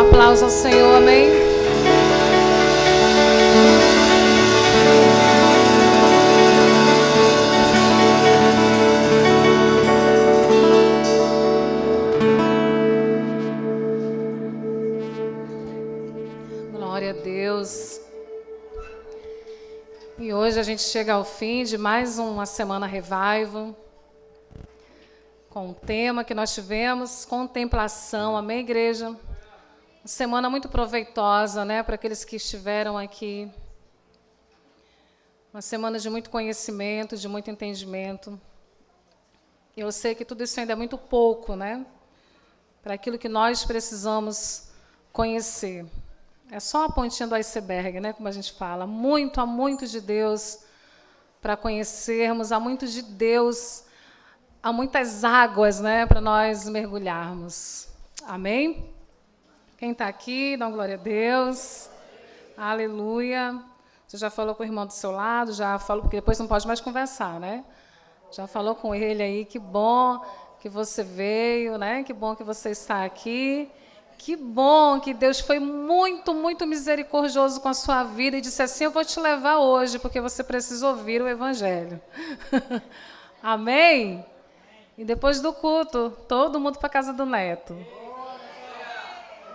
um aplauso ao Senhor, amém? Glória a Deus. E hoje a gente chega ao fim de mais uma semana Revival, com o tema que nós tivemos, contemplação, amém, igreja? Uma semana muito proveitosa, né, para aqueles que estiveram aqui. Uma semana de muito conhecimento, de muito entendimento. Eu sei que tudo isso ainda é muito pouco, né, para aquilo que nós precisamos conhecer. É só a pontinha do iceberg, né, como a gente fala. Há muito de Deus para conhecermos, há muito de Deus, há muitas águas, né, para nós mergulharmos. Amém? Quem está aqui, dá uma glória a Deus. Aleluia. Você já falou com o irmão do seu lado, já falou, porque depois não pode mais conversar, né? Já falou com ele aí, que bom que você veio, né? Que bom que você está aqui. Que bom que Deus foi muito, muito misericordioso com a sua vida e disse assim, eu vou te levar hoje, porque você precisa ouvir o Evangelho. Amém? E depois do culto, todo mundo para a casa do Neto.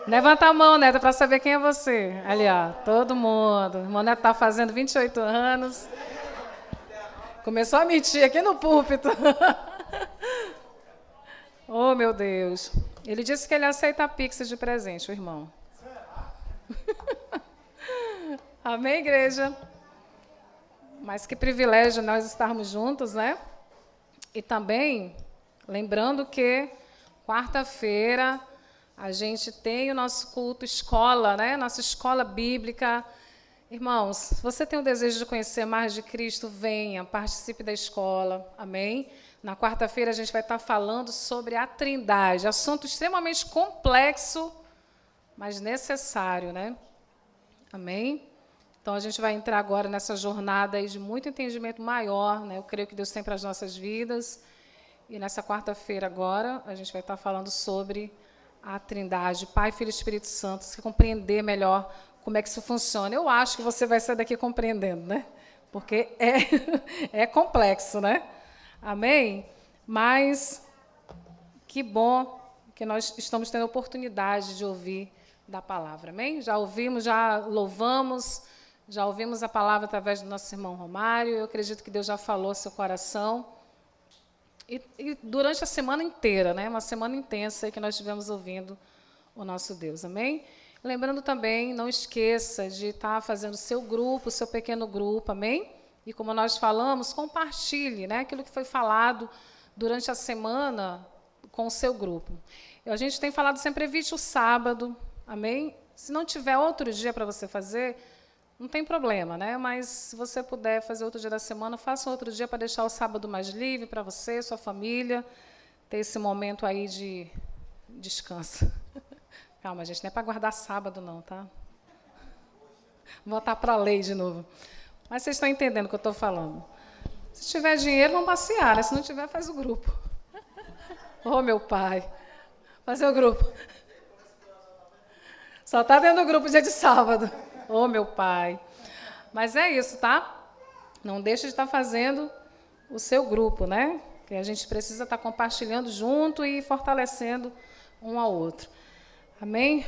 Levanta a mão, Neto, para saber quem é você. Ali, ó, todo mundo. O irmão Neto está fazendo 28 anos. Começou a mentir aqui no púlpito. Oh, meu Deus. Ele disse que ele aceita Pix de presente, o irmão. Amém, igreja? Mas que privilégio nós estarmos juntos, né? E também, lembrando que quarta-feira a gente tem o nosso culto escola, né? Nossa escola bíblica. Irmãos, se você tem o desejo de conhecer mais de Cristo, venha, participe da escola. Amém? Na quarta-feira a gente vai estar falando sobre a Trindade, assunto extremamente complexo, mas necessário, né? Amém? Então a gente vai entrar agora nessa jornada aí de muito entendimento maior, né? Eu creio que Deus tem para as nossas vidas. E nessa quarta-feira agora a gente vai estar falando sobre a Trindade, Pai, Filho e Espírito Santo, se compreender melhor como é que isso funciona. Eu acho que você vai sair daqui compreendendo, né? Porque é complexo, né? Amém? Mas que bom que nós estamos tendo a oportunidade de ouvir da palavra. Amém? Já ouvimos, já louvamos, já ouvimos a palavra através do nosso irmão Romário. Eu acredito que Deus já falou ao seu coração. E durante a semana inteira, né, uma semana intensa que nós estivemos ouvindo o nosso Deus, amém? Lembrando também, não esqueça de estar fazendo o seu grupo, o seu pequeno grupo, amém? E como nós falamos, compartilhe, né, aquilo que foi falado durante a semana com o seu grupo. A gente tem falado sempre, evite o sábado, amém? Se não tiver outro dia para você fazer, não tem problema, né? Mas se você puder fazer outro dia da semana, faça outro dia para deixar o sábado mais livre para você, sua família, ter esse momento aí de descanso. Calma, gente, não é para guardar sábado, não, tá? Vou voltar para a lei de novo. Mas vocês estão entendendo o que eu estou falando. Se tiver dinheiro, vão passear, né? Se não tiver, faz o grupo. Oh, meu pai. Fazer o grupo. Só está dentro do grupo dia de sábado. Oh, meu pai. Mas é isso, tá? Não deixe de estar fazendo o seu grupo, né? Que a gente precisa estar compartilhando junto e fortalecendo um ao outro. Amém?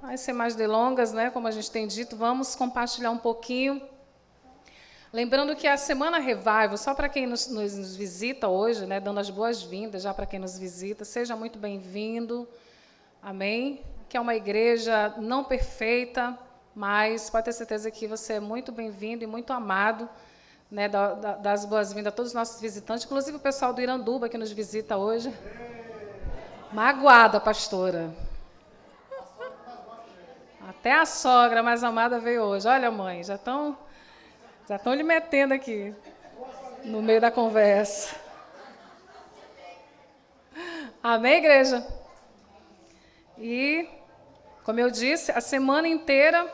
Vai ser mais delongas, né? Como a gente tem dito, vamos compartilhar um pouquinho. Lembrando que a Semana Revival, só para quem nos visita hoje, né? Dando as boas-vindas já para quem nos visita, seja muito bem-vindo. Amém? Que é uma igreja não perfeita, mas pode ter certeza que você é muito bem-vindo e muito amado, né, das boas-vindas a todos os nossos visitantes, inclusive o pessoal do Iranduba que nos visita hoje. Magoada, pastora. Até a sogra mais amada veio hoje. Olha, mãe, já estão lhe metendo aqui, no meio da conversa. Amém, igreja? E, como eu disse, a semana inteira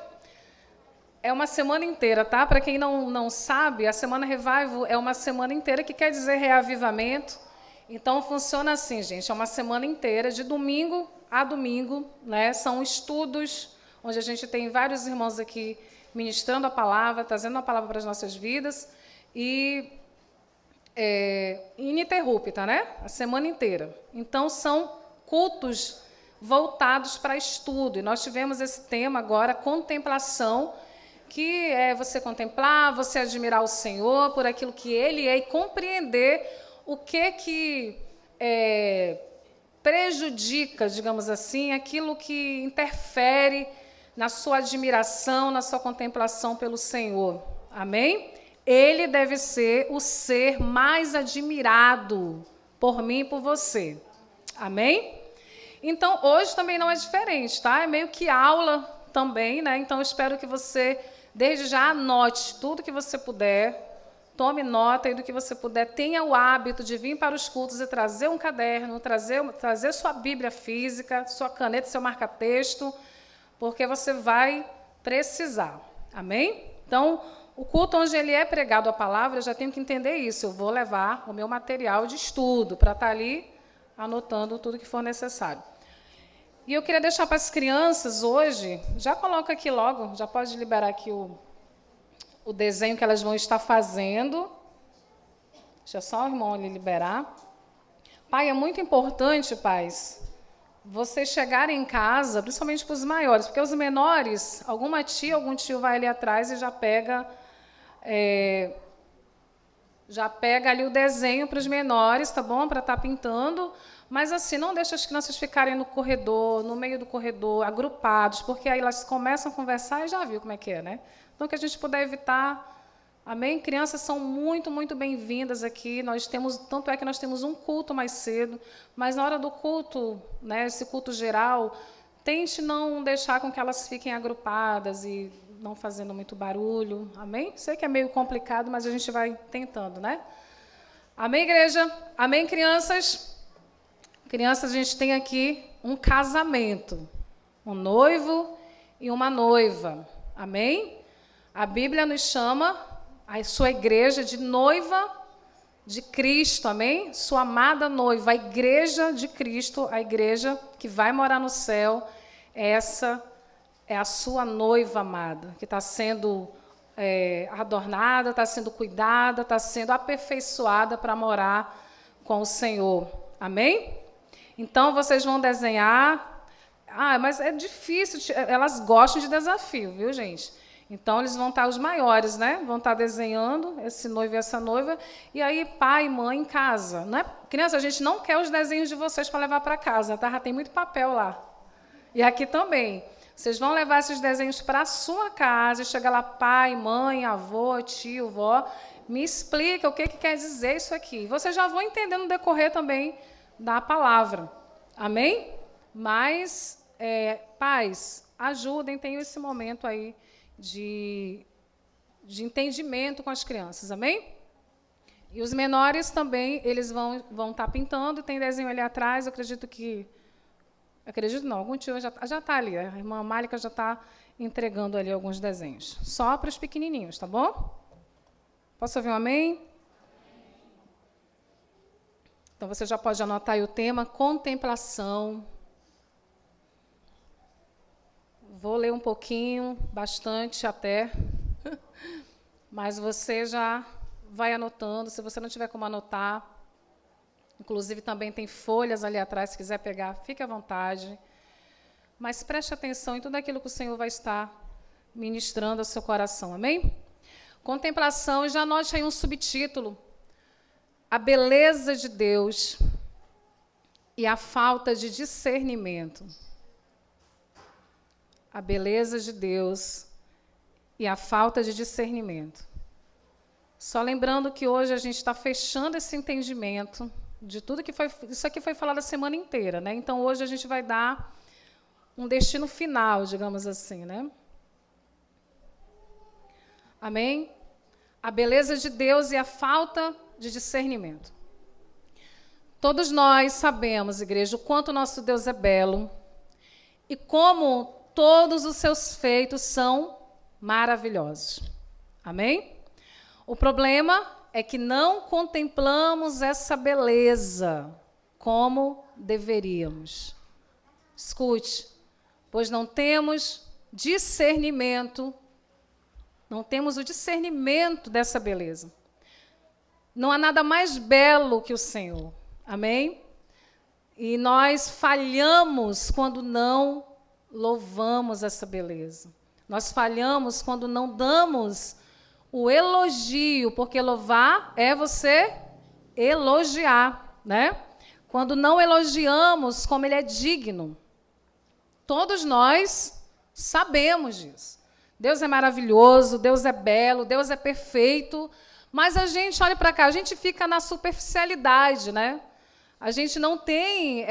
é uma semana inteira, tá? Para quem não sabe, a Semana Revival é uma semana inteira, que quer dizer reavivamento. Então, funciona assim, gente, é uma semana inteira, de domingo a domingo, né? São estudos, onde a gente tem vários irmãos aqui ministrando a palavra, trazendo a palavra para as nossas vidas, e ininterrupta, né? A semana inteira. Então, são cultos voltados para estudo, e nós tivemos esse tema agora, contemplação, que é você contemplar, você admirar o Senhor por aquilo que Ele é e compreender o que prejudica, digamos assim, aquilo que interfere na sua admiração, na sua contemplação pelo Senhor. Amém? Ele deve ser o ser mais admirado por mim e por você. Amém? Então, hoje também não é diferente, tá? É meio que aula também, né? Então, eu espero que você, desde já, anote tudo que você puder. Tome nota aí do que você puder. Tenha o hábito de vir para os cultos e trazer um caderno, trazer sua Bíblia física, sua caneta, seu marca-texto, porque você vai precisar. Amém? Então, o culto onde ele é pregado a palavra, eu já tenho que entender isso. Eu vou levar o meu material de estudo para estar ali anotando tudo que for necessário. E eu queria deixar para as crianças hoje, já coloca aqui logo, já pode liberar aqui o desenho que elas vão estar fazendo. Deixa só o irmão ali liberar. Pai, é muito importante, pais, vocês chegarem em casa, principalmente para os maiores, porque os menores, alguma tia, algum tio vai ali atrás e já pega ali o desenho para os menores, tá bom? Para estar pintando. Mas, assim, não deixa as crianças ficarem no corredor, no meio do corredor, agrupados, porque aí elas começam a conversar e já viu como é que é, né? Então, que a gente puder evitar, amém? Crianças são muito, muito bem-vindas aqui. Tanto é que nós temos um culto mais cedo, mas na hora do culto, né, esse culto geral, tente não deixar com que elas fiquem agrupadas e não fazendo muito barulho, amém? Sei que é meio complicado, mas a gente vai tentando, né? Amém, igreja? Amém, crianças? Crianças, a gente tem aqui um casamento, um noivo e uma noiva, amém? A Bíblia nos chama, a sua igreja, de noiva de Cristo, amém? Sua amada noiva, a igreja de Cristo, a igreja que vai morar no céu, essa é a sua noiva amada, que está sendo adornada, está sendo cuidada, está sendo aperfeiçoada para morar com o Senhor, amém? Então, vocês vão desenhar. Mas é difícil, elas gostam de desafio, viu, gente? Então, eles vão estar, os maiores, né? Vão estar desenhando esse noivo e essa noiva. E aí, pai e mãe em casa. Não é? Criança, a gente não quer os desenhos de vocês para levar para casa, tá? Já tem muito papel lá. E aqui também. Vocês vão levar esses desenhos para a sua casa e chegar lá, pai, mãe, avô, tio, vó, me explica o que quer dizer isso aqui. Vocês já vão entender no decorrer também da palavra. Amém? Mas, pais, ajudem, tenham esse momento aí de entendimento com as crianças, amém? E os menores também, eles vão estar pintando, tem desenho ali atrás, acredito não, algum tio já está ali, a irmã Málica já está entregando ali alguns desenhos, só para os pequenininhos, tá bom? Posso ouvir um amém? Então, você já pode anotar aí o tema, contemplação. Vou ler um pouquinho, bastante até, mas você já vai anotando, se você não tiver como anotar. Inclusive, também tem folhas ali atrás, se quiser pegar, fique à vontade. Mas preste atenção em tudo aquilo que o Senhor vai estar ministrando ao seu coração, amém? Contemplação, e já anote aí um subtítulo. A beleza de Deus e a falta de discernimento. A beleza de Deus e a falta de discernimento. Só lembrando que hoje a gente está fechando esse entendimento de tudo que foi... Isso aqui foi falado a semana inteira, né? Então, hoje a gente vai dar um destino final, digamos assim, né? Amém? A beleza de Deus e a falta de discernimento. Todos nós sabemos, igreja, o quanto o nosso Deus é belo e como todos os seus feitos são maravilhosos. Amém? O problema é que não contemplamos essa beleza como deveríamos. Escute, pois não temos discernimento, não temos o discernimento dessa beleza. Não há nada mais belo que o Senhor. Amém? E nós falhamos quando não louvamos essa beleza. Nós falhamos quando não damos o elogio, porque louvar é você elogiar, né? Quando não elogiamos como ele é digno. Todos nós sabemos disso. Deus é maravilhoso, Deus é belo, Deus é perfeito, mas a gente, olha para cá, a gente fica na superficialidade, né? A gente não tem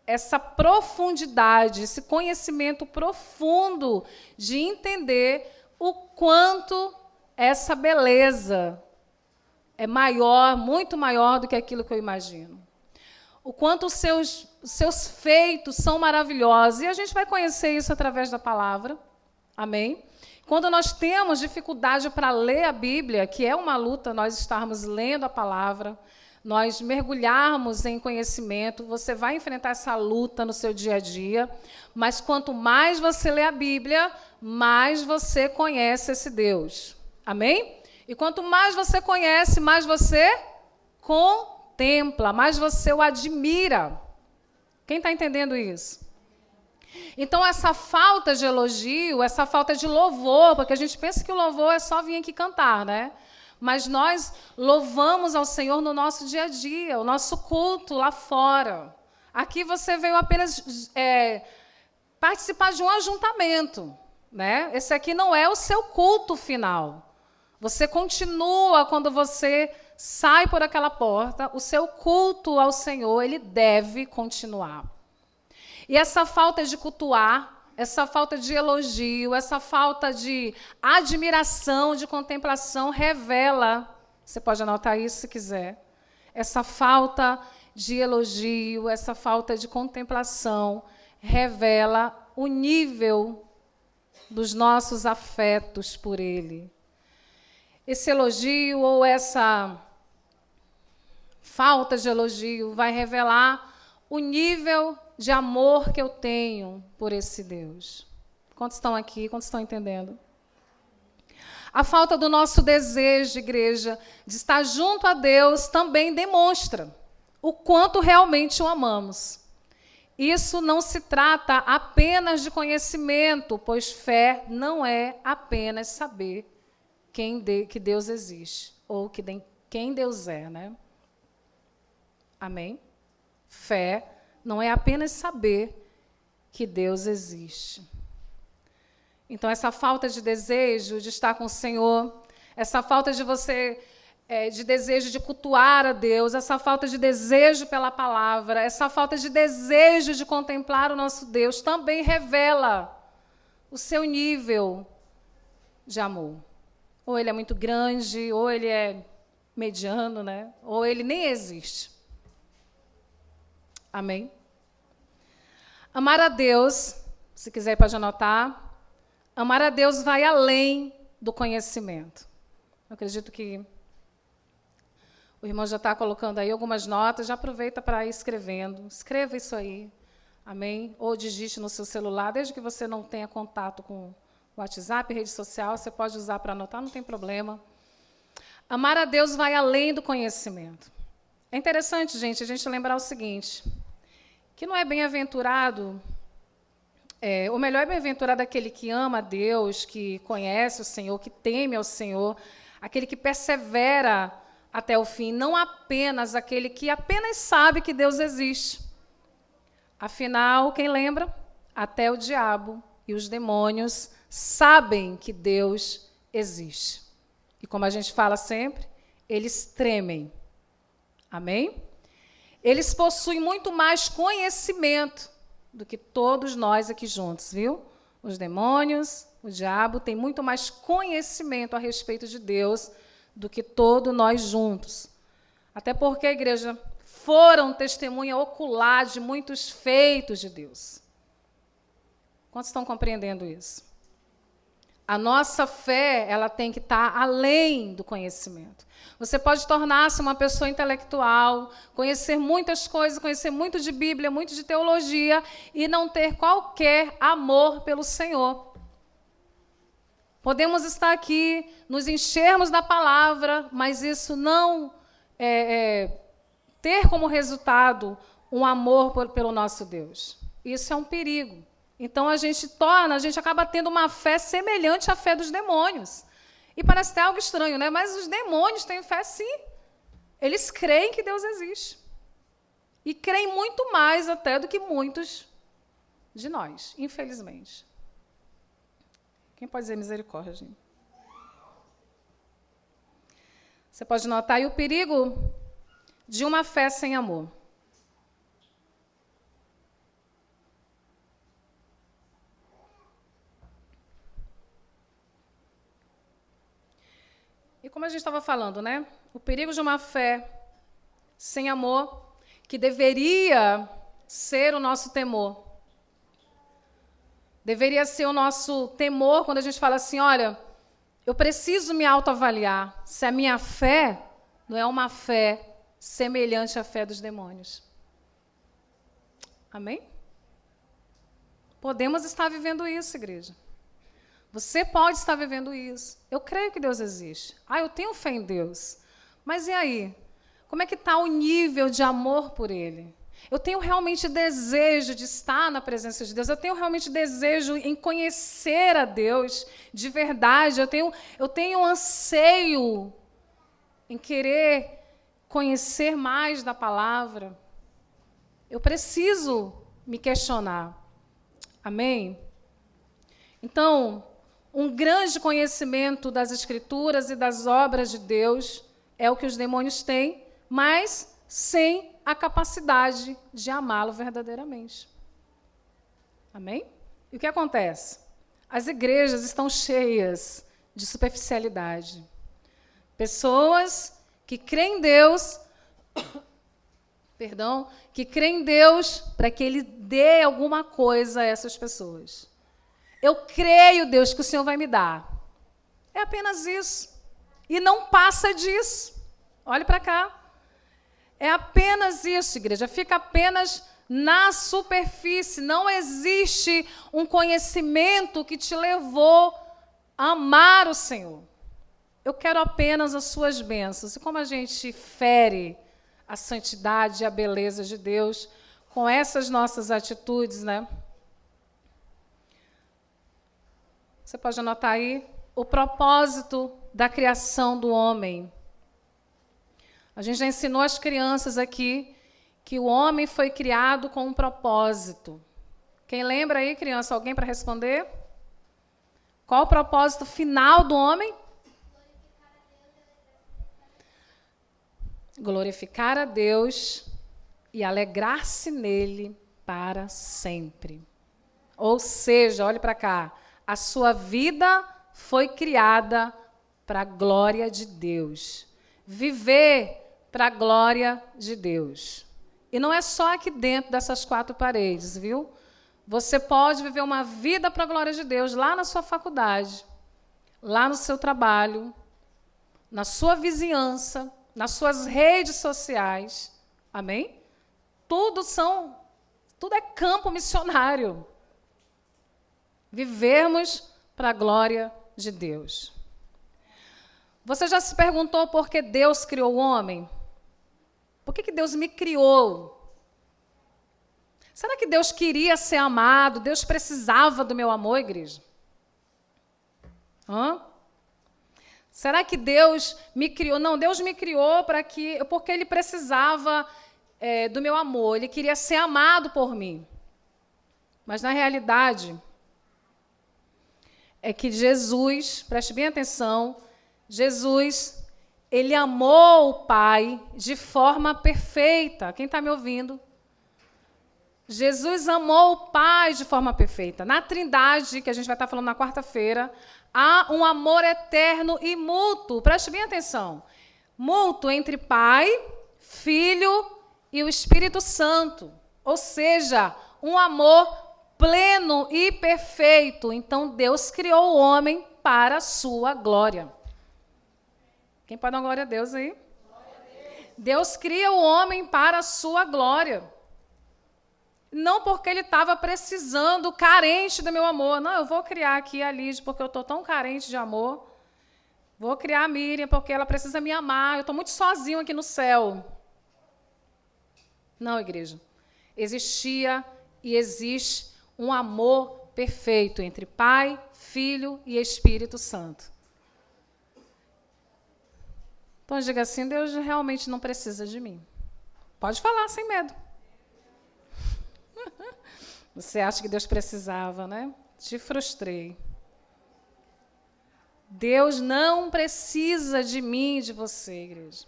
essa profundidade, esse conhecimento profundo de entender o quanto essa beleza é maior, muito maior do que aquilo que eu imagino. O quanto os seus feitos são maravilhosos. E a gente vai conhecer isso através da palavra. Amém? Quando nós temos dificuldade para ler a Bíblia, que é uma luta nós estarmos lendo a palavra, nós mergulharmos em conhecimento, você vai enfrentar essa luta no seu dia a dia, mas quanto mais você lê a Bíblia, mais você conhece esse Deus. Amém? E quanto mais você conhece, mais você contempla, mais você o admira. Quem está entendendo isso? Então, essa falta de elogio, essa falta de louvor, porque a gente pensa que o louvor é só vir aqui cantar, né? Mas nós louvamos ao Senhor no nosso dia a dia, o nosso culto lá fora. Aqui você veio apenas participar de um ajuntamento, né? Esse aqui não é o seu culto final. Você continua, quando você sai por aquela porta, o seu culto ao Senhor, ele deve continuar. E essa falta de cultuar, essa falta de elogio, essa falta de admiração, de contemplação, revela, você pode anotar isso se quiser, essa falta de elogio, essa falta de contemplação, revela o nível dos nossos afetos por Ele. Esse elogio ou essa falta de elogio vai revelar o nível de amor que eu tenho por esse Deus. Quantos estão aqui? Quantos estão entendendo? A falta do nosso desejo, igreja, de estar junto a Deus também demonstra o quanto realmente o amamos. Isso não se trata apenas de conhecimento, pois fé não é apenas saber que Deus existe, ou quem Deus é, né? Amém? Fé não é apenas saber que Deus existe. Então, essa falta de desejo de estar com o Senhor, essa falta de você, de desejo de cultuar a Deus, essa falta de desejo pela palavra, essa falta de desejo de contemplar o nosso Deus, também revela o seu nível de amor. Ou ele é muito grande, ou ele é mediano, né? Ou ele nem existe. Amém? Amar a Deus, se quiser pode anotar, amar a Deus vai além do conhecimento. Eu acredito que o irmão já está colocando aí algumas notas, já aproveita para ir escrevendo. Escreva isso aí, amém? Ou digite no seu celular, desde que você não tenha contato com o WhatsApp, rede social, você pode usar para anotar, não tem problema. Amar a Deus vai além do conhecimento. É interessante, gente, a gente lembrar o seguinte, que não é bem-aventurado, ou melhor, é bem-aventurado aquele que ama a Deus, que conhece o Senhor, que teme ao Senhor, aquele que persevera até o fim, não apenas aquele que apenas sabe que Deus existe. Afinal, quem lembra? Até o diabo e os demônios sabem que Deus existe. E como a gente fala sempre, eles tremem. Amém? Eles possuem muito mais conhecimento do que todos nós aqui juntos, viu? Os demônios, o diabo têm muito mais conhecimento a respeito de Deus do que todos nós juntos. Até porque, a igreja, foram testemunha ocular de muitos feitos de Deus. Quantos estão compreendendo isso? A nossa fé, ela tem que estar além do conhecimento. Você pode tornar-se uma pessoa intelectual, conhecer muitas coisas, conhecer muito de Bíblia, muito de teologia, e não ter qualquer amor pelo Senhor. Podemos estar aqui, nos enchermos da palavra, mas isso não ter como resultado um amor pelo nosso Deus. Isso é um perigo. Então, a gente acaba tendo uma fé semelhante à fé dos demônios. E parece até algo estranho, né? Mas os demônios têm fé, sim. Eles creem que Deus existe. E creem muito mais até do que muitos de nós, infelizmente. Quem pode dizer misericórdia, gente? Você pode notar aí o perigo de uma fé sem amor. E como a gente estava falando, né? O perigo de uma fé sem amor, que deveria ser o nosso temor. Deveria ser o nosso temor quando a gente fala assim, olha, eu preciso me autoavaliar se a minha fé não é uma fé semelhante à fé dos demônios. Amém? Podemos estar vivendo isso, igreja. Você pode estar vivendo isso. Eu creio que Deus existe. Eu tenho fé em Deus. Mas e aí? Como é que está o nível de amor por Ele? Eu tenho realmente desejo de estar na presença de Deus. Eu tenho realmente desejo em conhecer a Deus de verdade. Eu tenho um anseio em querer conhecer mais da palavra. Eu preciso me questionar. Amém? Então, um grande conhecimento das Escrituras e das obras de Deus é o que os demônios têm, mas sem a capacidade de amá-lo verdadeiramente. Amém? E o que acontece? As igrejas estão cheias de superficialidade. Pessoas que creem em Deus, que creem em Deus para que Ele dê alguma coisa a essas pessoas. Eu creio, Deus, que o Senhor vai me dar. É apenas isso. E não passa disso. Olhe para cá. É apenas isso, igreja. Fica apenas na superfície. Não existe um conhecimento que te levou a amar o Senhor. Eu quero apenas as suas bênçãos. E como a gente fere a santidade e a beleza de Deus com essas nossas atitudes, né? Você pode anotar aí o propósito da criação do homem. A gente já ensinou às crianças aqui que o homem foi criado com um propósito. Quem lembra aí, criança, alguém para responder? Qual o propósito final do homem? Glorificar a Deus e alegrar-se nele para sempre. Ou seja, olhe para cá. A sua vida foi criada para a glória de Deus. Viver para a glória de Deus. E não é só aqui dentro dessas 4 paredes, viu? Você pode viver uma vida para a glória de Deus lá na sua faculdade, lá no seu trabalho, na sua vizinhança, nas suas redes sociais. Amém? Tudo é campo missionário. Vivermos para a glória de Deus. Você já se perguntou por que Deus criou o homem? Por que Deus me criou? Será que Deus queria ser amado? Deus precisava do meu amor, igreja? Será que Deus me criou? Não, Deus me criou porque Ele precisava do meu amor. Ele queria ser amado por mim. Mas, na realidade, é que Jesus, preste bem atenção, Jesus, Ele amou o Pai de forma perfeita. Quem está me ouvindo? Jesus amou o Pai de forma perfeita. Na Trindade, que a gente vai estar falando na quarta-feira, há um amor eterno e mútuo. Preste bem atenção. Mútuo entre Pai, Filho e o Espírito Santo. Ou seja, um amor pleno e perfeito. Então, Deus criou o homem para a sua glória. Quem pode dar glória a Deus aí? Deus cria o homem para a sua glória. Não porque ele estava precisando, carente do meu amor. Não, eu vou criar aqui a Lídia porque eu estou tão carente de amor. Vou criar a Miriam porque ela precisa me amar. Eu estou muito sozinho aqui no céu. Não, igreja. Existia e existe um amor perfeito entre Pai, Filho e Espírito Santo. Então, diga assim, Deus realmente não precisa de mim. Pode falar sem medo. Você acha que Deus precisava, né? Te frustrei. Deus não precisa de mim e de você, igreja.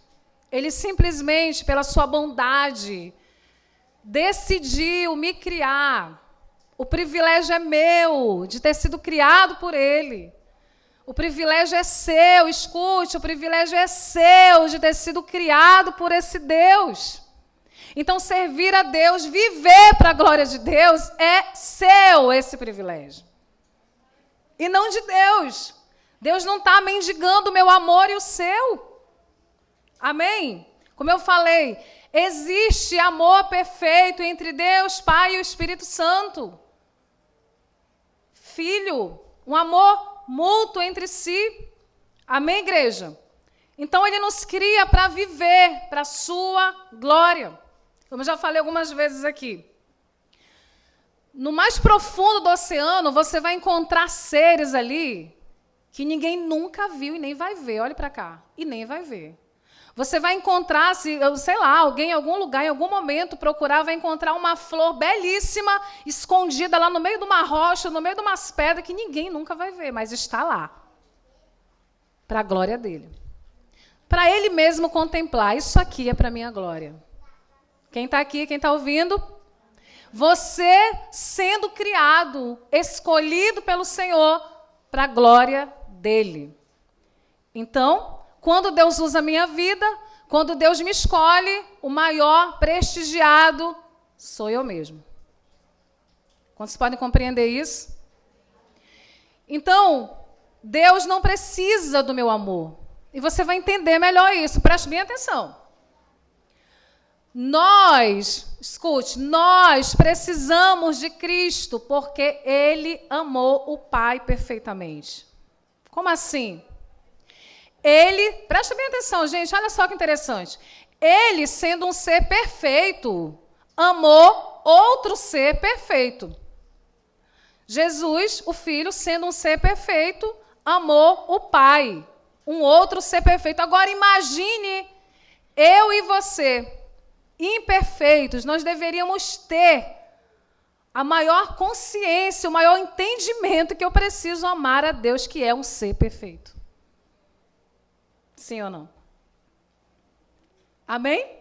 Ele simplesmente, pela sua bondade, decidiu me criar. O privilégio é meu de ter sido criado por Ele. O privilégio é seu, escute, o privilégio é seu de ter sido criado por esse Deus. Então, servir a Deus, viver para a glória de Deus, é seu esse privilégio. E não de Deus. Deus não está mendigando o meu amor e o seu. Amém? Como eu falei, existe amor perfeito entre Deus, Pai e o Espírito Santo. Filho, um amor mútuo entre si. Amém, igreja? Então, Ele nos cria para viver para a sua glória. Como eu já falei algumas vezes aqui. No mais profundo do oceano, você vai encontrar seres ali que ninguém nunca viu e nem vai ver. Olhe para cá. E nem vai ver. Você vai encontrar, sei lá, alguém em algum lugar, em algum momento, procurar, vai encontrar uma flor belíssima, escondida lá no meio de uma rocha, no meio de umas pedras, que ninguém nunca vai ver, mas está lá. Para a glória dele. Para ele mesmo contemplar. Isso aqui é para a minha glória. Quem está aqui, quem está ouvindo? Você sendo criado, escolhido pelo Senhor, para a glória dele. Então, quando Deus usa a minha vida, quando Deus me escolhe, o maior prestigiado sou eu mesmo. Quantos podem compreender isso? Então, Deus não precisa do meu amor. E você vai entender melhor isso. Preste bem atenção. Escute, nós precisamos de Cristo porque Ele amou o Pai perfeitamente. Como assim? Presta bem atenção, gente, olha só que interessante. Ele, sendo um ser perfeito, amou outro ser perfeito. Jesus, o Filho, sendo um ser perfeito, amou o Pai, um outro ser perfeito. Agora imagine eu e você, imperfeitos, nós deveríamos ter a maior consciência, o maior entendimento que eu preciso amar a Deus, que é um ser perfeito. Sim ou não? Amém?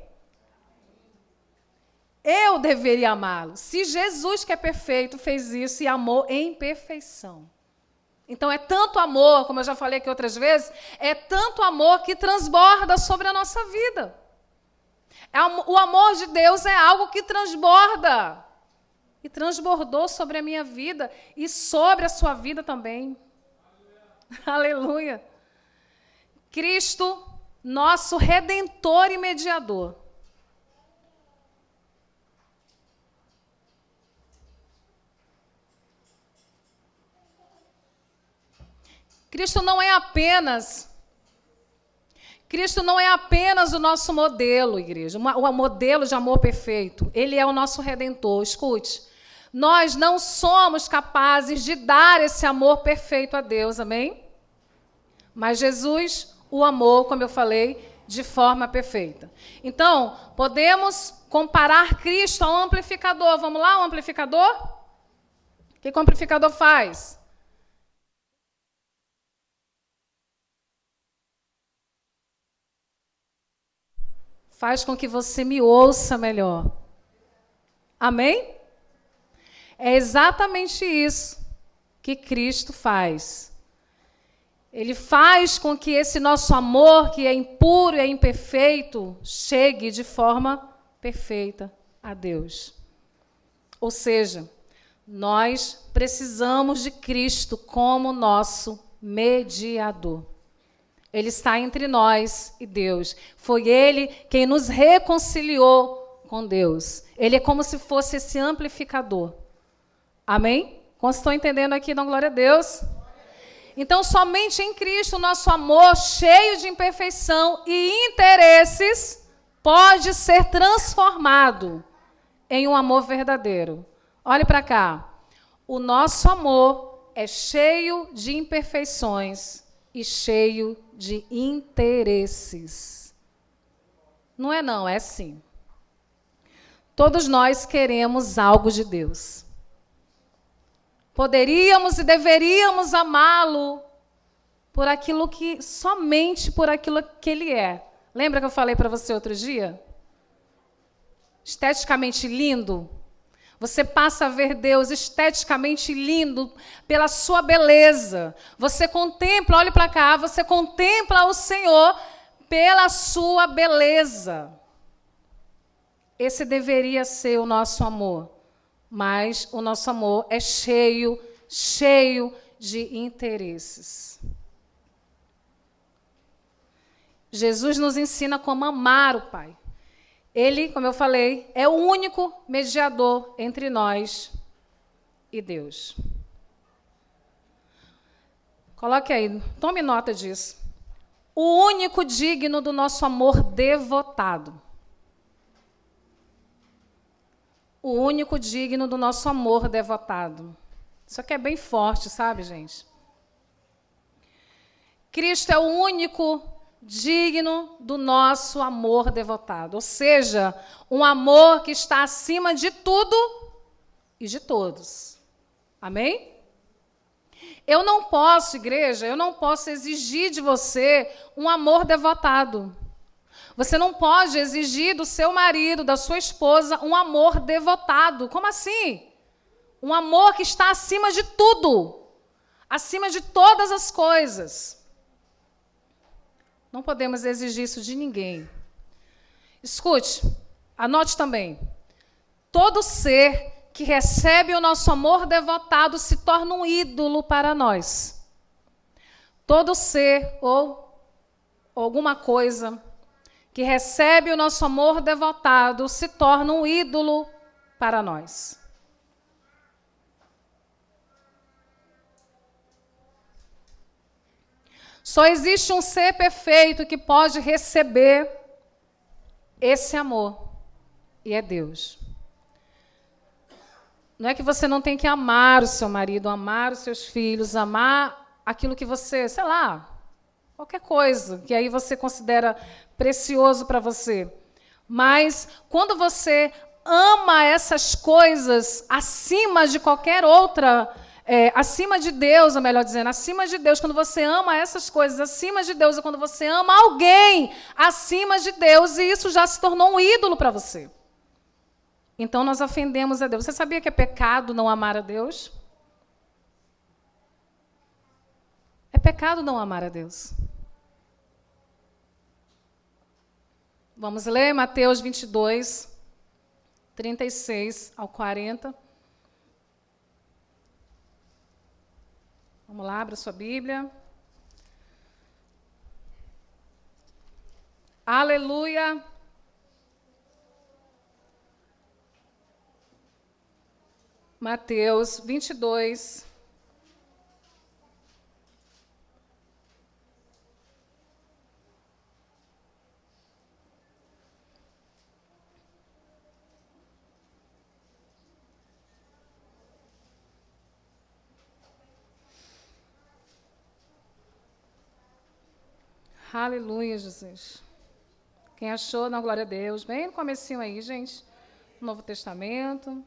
Eu deveria amá-lo. Se Jesus, que é perfeito, fez isso e amou em perfeição. Então é tanto amor, como eu já falei aqui outras vezes, é tanto amor que transborda sobre a nossa vida. O amor de Deus é algo que transborda. E transbordou sobre a minha vida e sobre a sua vida também. Aleluia. Cristo, nosso Redentor e Mediador. Cristo não é apenas o nosso modelo, igreja, o modelo de amor perfeito. Ele é o nosso Redentor. Escute, nós não somos capazes de dar esse amor perfeito a Deus, amém? Mas Jesus o amou, como eu falei, de forma perfeita. Então, podemos comparar Cristo a um amplificador. Vamos lá, um amplificador? O que o amplificador faz? Faz com que você me ouça melhor. Amém? É exatamente isso que Cristo faz. Ele faz com que esse nosso amor, que é impuro e é imperfeito, chegue de forma perfeita a Deus. Ou seja, Nós precisamos de Cristo como nosso mediador. Ele está entre nós e Deus. Foi Ele quem nos reconciliou com Deus. Ele é como se fosse esse amplificador. Amém? Como estão entendendo aqui, dão glória a Deus? Então, somente em Cristo, o nosso amor, cheio de imperfeição e interesses, pode ser transformado em um amor verdadeiro. Olhe para cá. O nosso amor é cheio de imperfeições e cheio de interesses. Não é não, é sim. Todos nós queremos algo de Deus. Poderíamos e deveríamos amá-lo por aquilo que, somente por aquilo que ele é. Lembra que eu falei para você outro dia? Esteticamente lindo. Você passa a ver Deus esteticamente lindo pela sua beleza. Você contempla, olhe para cá, você contempla o Senhor pela sua beleza. Esse deveria ser o nosso amor. Mas o nosso amor é cheio de interesses. Jesus nos ensina como amar o Pai. Ele, como eu falei, é o único mediador entre nós e Deus. Coloque aí, tome nota disso. O único digno do nosso amor devotado. O único digno do nosso amor devotado. Isso aqui é bem forte, sabe, gente? Cristo é o único digno do nosso amor devotado. Ou seja, um amor que está acima de tudo e de todos. Amém? Eu não posso, igreja, eu não posso exigir de você um amor devotado. Você não pode exigir do seu marido, da sua esposa, um amor devotado. Como assim? Um amor que está acima de tudo, acima de todas as coisas. Não podemos exigir isso de ninguém. Escute, anote também. Todo ser que recebe o nosso amor devotado se torna um ídolo para nós. Todo ser ou alguma coisa que recebe o nosso amor devotado se torna um ídolo para nós. Só existe um ser perfeito que pode receber esse amor, e é Deus. Não é que você não tem que amar o seu marido, amar os seus filhos, amar aquilo que você, sei lá, qualquer coisa que aí você considera precioso para você. Mas quando você ama essas coisas acima de qualquer outra, acima de Deus, ou melhor dizendo, acima de Deus, quando você ama essas coisas acima de Deus, é quando você ama alguém acima de Deus, e isso já se tornou um ídolo para você. Então nós ofendemos a Deus. Você sabia que é pecado não amar a Deus? É pecado não amar a Deus. Vamos ler Mateus 22, 36 ao 40. Vamos lá, abra sua Bíblia. Aleluia. Mateus 22. Aleluia, Jesus. Quem achou, dá glória a Deus. Bem no comecinho aí, gente. Novo Testamento.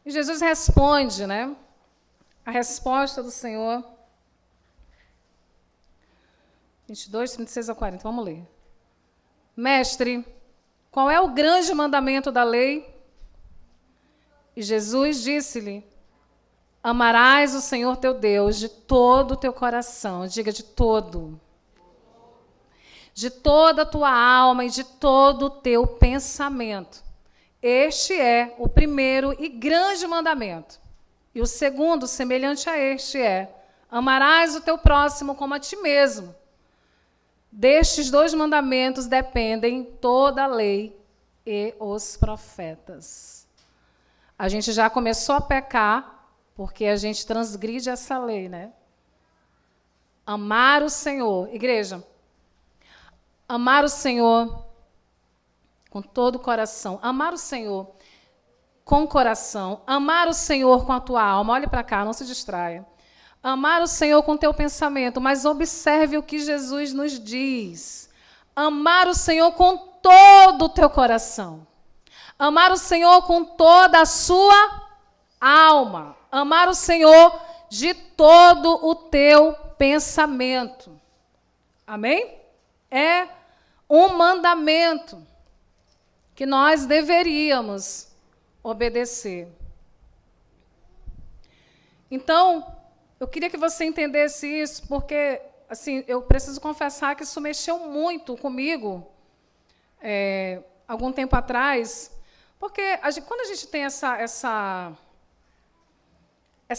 E Jesus responde, né? A resposta do Senhor. 22, 36 a 40. Vamos ler. Mestre, qual é o grande mandamento da lei? E Jesus disse-lhe: amarás o Senhor teu Deus de todo o teu coração. Diga de todo. de toda a tua alma e de todo o teu pensamento. Este é o primeiro e grande mandamento. E o segundo, semelhante a este, é: amarás o teu próximo como a ti mesmo. Destes 2 mandamentos dependem toda a lei e os profetas. A gente já começou a pecar porque a gente transgride essa lei, né? Amar o Senhor. Igreja, amar o Senhor com todo o coração. Amar o Senhor com o coração. Amar o Senhor com a tua alma. Olhe para cá, não se distraia. Amar o Senhor com o teu pensamento. Mas observe o que Jesus nos diz. Amar o Senhor com todo o teu coração. Amar o Senhor com toda a sua alma. Amar o Senhor de todo o teu pensamento. Amém? É um mandamento que nós deveríamos obedecer. Então, eu queria que você entendesse isso, porque assim, eu preciso confessar que isso mexeu muito comigo algum tempo atrás, porque quando a gente tem essa,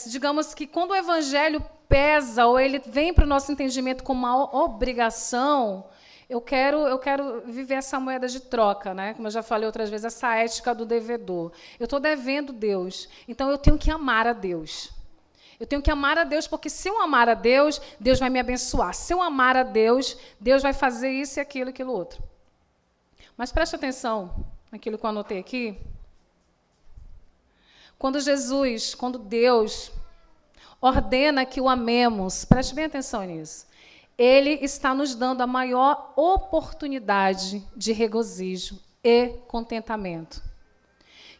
digamos que quando o evangelho pesa ou ele vem para o nosso entendimento como uma obrigação, eu quero viver essa moeda de troca, né? Como eu já falei outras vezes, essa ética do devedor. Eu estou devendo Deus, então eu tenho que amar a Deus. Eu tenho que amar a Deus, porque se eu amar a Deus, Deus vai me abençoar. Se eu amar a Deus, Deus vai fazer isso e aquilo outro. Mas preste atenção naquilo que eu anotei aqui. Quando Deus ordena que o amemos, preste bem atenção nisso. Ele está nos dando a maior oportunidade de regozijo e contentamento.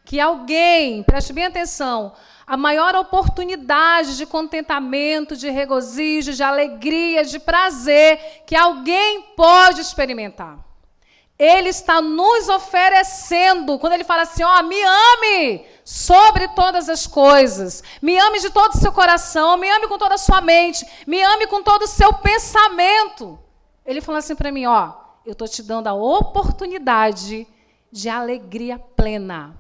Que alguém, preste bem atenção, a maior oportunidade de contentamento, de regozijo, de alegria, de prazer que alguém pode experimentar. Ele está nos oferecendo, quando ele fala assim, me ame sobre todas as coisas, me ame de todo o seu coração, me ame com toda a sua mente, me ame com todo o seu pensamento. Ele fala assim para mim, eu estou te dando a oportunidade de alegria plena.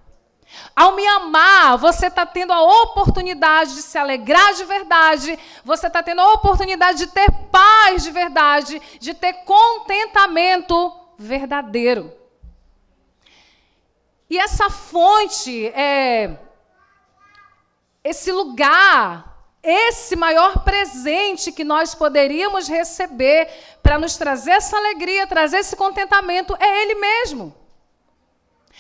Ao me amar, você está tendo a oportunidade de se alegrar de verdade, você está tendo a oportunidade de ter paz de verdade, de ter contentamento verdadeiro. E essa fonte, esse lugar, esse maior presente que nós poderíamos receber para nos trazer essa alegria, trazer esse contentamento, é Ele mesmo.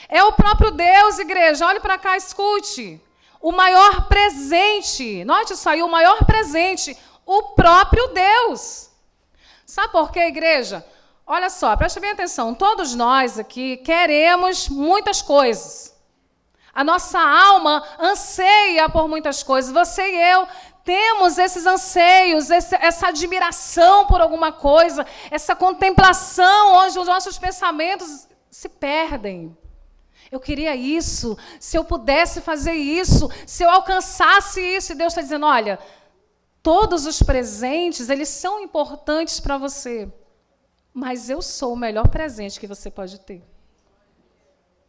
É o próprio Deus, igreja. Olhe para cá, escute. O maior presente, note isso aí, o maior presente, o próprio Deus. Sabe por quê, igreja? Olha só, preste bem atenção. Todos nós aqui queremos muitas coisas. A nossa alma anseia por muitas coisas. Você e eu temos esses anseios, essa admiração por alguma coisa, essa contemplação onde os nossos pensamentos se perdem. Eu queria isso, se eu pudesse fazer isso, se eu alcançasse isso. E Deus está dizendo, olha, todos os presentes, eles são importantes para você, mas eu sou o melhor presente que você pode ter.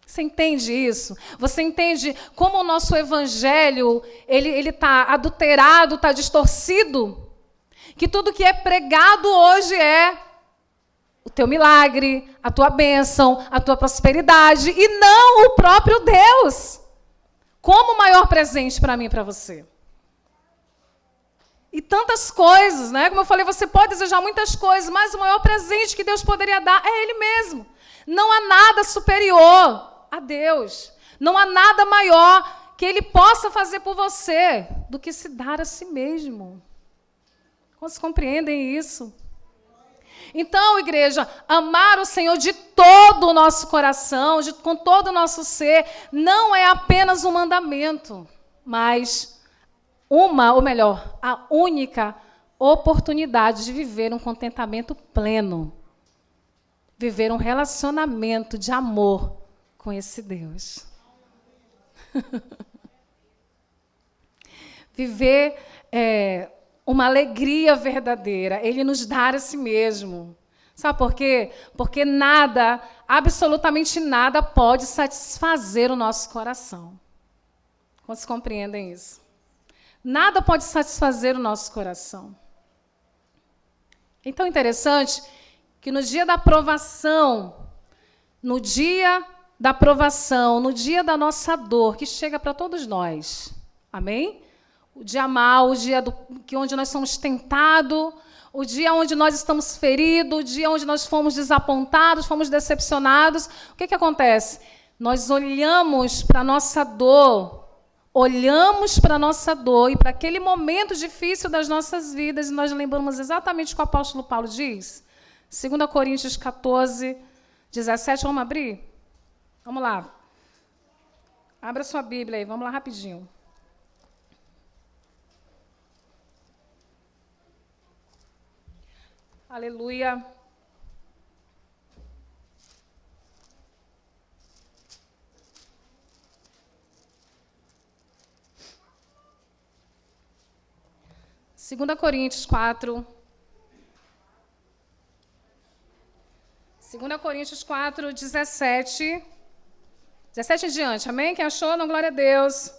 Você entende isso? Você entende como o nosso evangelho ele está adulterado, está distorcido? Que tudo que é pregado hoje é o teu milagre, a tua bênção, a tua prosperidade, e não o próprio Deus, como o maior presente para mim e para você. E tantas coisas, né? Como eu falei, você pode desejar muitas coisas, mas o maior presente que Deus poderia dar é Ele mesmo. Não há nada superior a Deus. Não há nada maior que Ele possa fazer por você do que se dar a si mesmo. Vocês compreendem isso? Então, igreja, amar o Senhor de todo o nosso coração, com todo o nosso ser, não é apenas um mandamento, mas a única oportunidade de viver um contentamento pleno, viver um relacionamento de amor com esse Deus. Viver uma alegria verdadeira, Ele nos dar a si mesmo. Sabe por quê? Porque nada, absolutamente nada, pode satisfazer o nosso coração. Quantos compreendem isso? Nada pode satisfazer o nosso coração. Então, interessante que no dia da provação, no dia da nossa dor, que chega para todos nós, amém? O dia mau, o dia onde nós somos tentados, o dia onde nós estamos feridos, o dia onde nós fomos desapontados, fomos decepcionados. O que acontece? Nós olhamos para a nossa dor, e para aquele momento difícil das nossas vidas, e nós lembramos exatamente o que o apóstolo Paulo diz. 2 Coríntios 14, 17. Vamos abrir? Vamos lá. Abra sua Bíblia aí, vamos lá rapidinho. Aleluia. Segunda Coríntios 4. 2 Coríntios 4, 17. 17 em diante, amém? Quem achou, não, glória a Deus.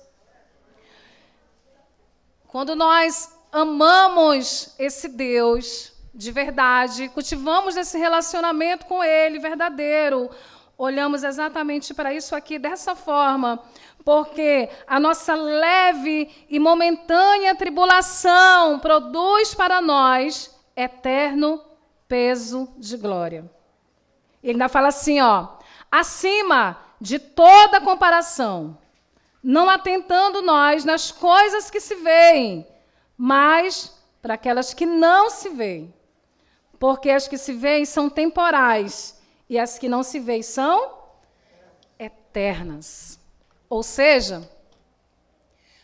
Quando nós amamos esse Deus de verdade, cultivamos esse relacionamento com Ele verdadeiro, olhamos exatamente para isso aqui dessa forma, porque a nossa leve e momentânea tribulação produz para nós eterno peso de glória. Ele ainda fala assim, acima de toda comparação, não atentando nós nas coisas que se veem, mas para aquelas que não se veem. Porque as que se veem são temporais e as que não se veem são eternas. Ou seja,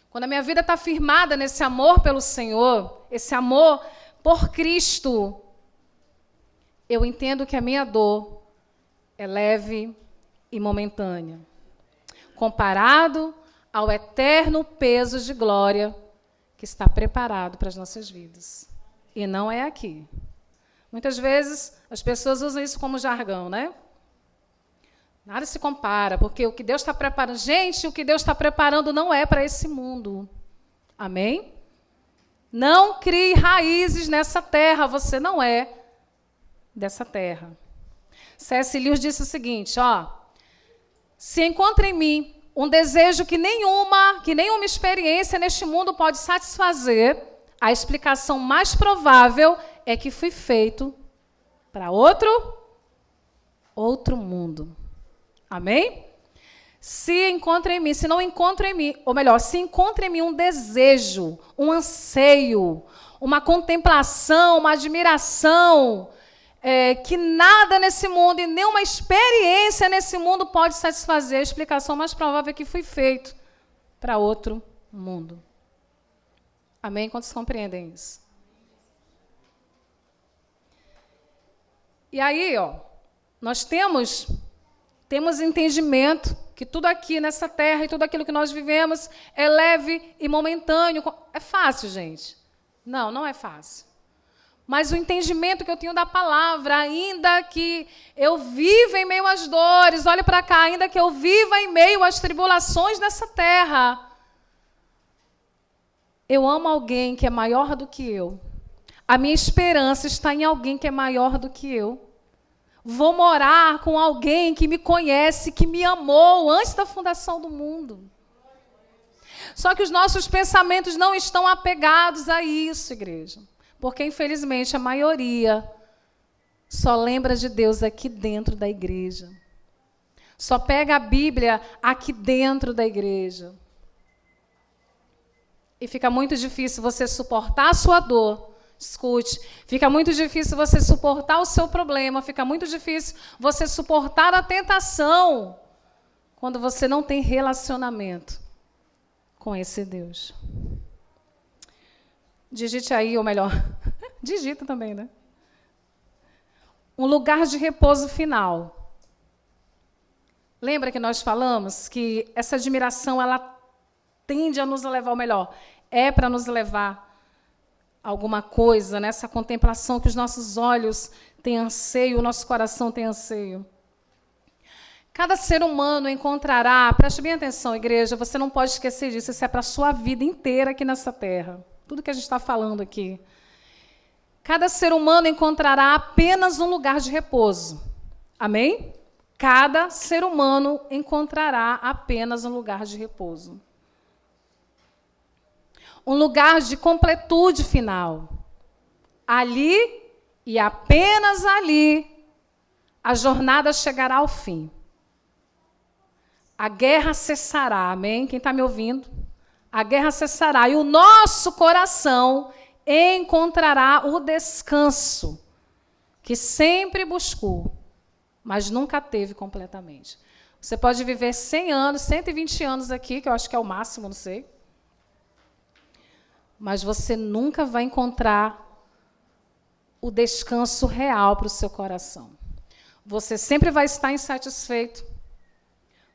quando a minha vida está firmada nesse amor pelo Senhor, esse amor por Cristo, eu entendo que a minha dor é leve e momentânea, comparado ao eterno peso de glória que está preparado para as nossas vidas. E não é aqui. Muitas vezes as pessoas usam isso como jargão, né? Nada se compara, porque o que Deus está preparando... Gente, o que Deus está preparando não é para esse mundo. Amém? Não crie raízes nessa terra, você não é dessa terra. C.S. Lewis disse o seguinte, se encontra em mim um desejo que nenhuma experiência neste mundo pode satisfazer, a explicação mais provável é que fui feito para outro mundo. Amém? Se encontra em mim, se não encontra em mim, ou melhor, se encontra em mim um desejo, um anseio, uma contemplação, uma admiração, que nada nesse mundo e nenhuma experiência nesse mundo pode satisfazer, a explicação mais provável é que fui feito para outro mundo. Amém? Quantos compreendem isso? E aí, nós temos entendimento que tudo aqui nessa terra e tudo aquilo que nós vivemos é leve e momentâneo. É fácil, gente? Não, não é fácil. Mas o entendimento que eu tenho da palavra, ainda que eu viva em meio às dores, olhe para cá, ainda que eu viva em meio às tribulações dessa terra, eu amo alguém que é maior do que eu. A minha esperança está em alguém que é maior do que eu. Vou morar com alguém que me conhece, que me amou antes da fundação do mundo. Só que os nossos pensamentos não estão apegados a isso, igreja. Porque, infelizmente, a maioria só lembra de Deus aqui dentro da igreja. Só pega a Bíblia aqui dentro da igreja. E fica muito difícil você suportar a sua dor. Escute, fica muito difícil você suportar o seu problema, fica muito difícil você suportar a tentação quando você não tem relacionamento com esse Deus. Digite aí, ou melhor, digita também, né? Um lugar de repouso final. Lembra que nós falamos que essa admiração, ela tende a nos levar, ou melhor, é para nos levar a alguma coisa, nessa contemplação que os nossos olhos tem anseio, o nosso coração tem anseio. Cada ser humano encontrará, preste bem atenção, igreja, você não pode esquecer disso, isso é para a sua vida inteira aqui nessa terra. Tudo que a gente está falando aqui. Cada ser humano encontrará apenas um lugar de repouso. Amém? Cada ser humano encontrará apenas um lugar de repouso. Um lugar de completude final. Ali, e apenas ali, a jornada chegará ao fim. A guerra cessará, amém? Quem está me ouvindo? A guerra cessará e o nosso coração encontrará o descanso que sempre buscou, mas nunca teve completamente. Você pode viver 100 anos, 120 anos aqui, que eu acho que é o máximo, não sei. Mas você nunca vai encontrar o descanso real para o seu coração. Você sempre vai estar insatisfeito.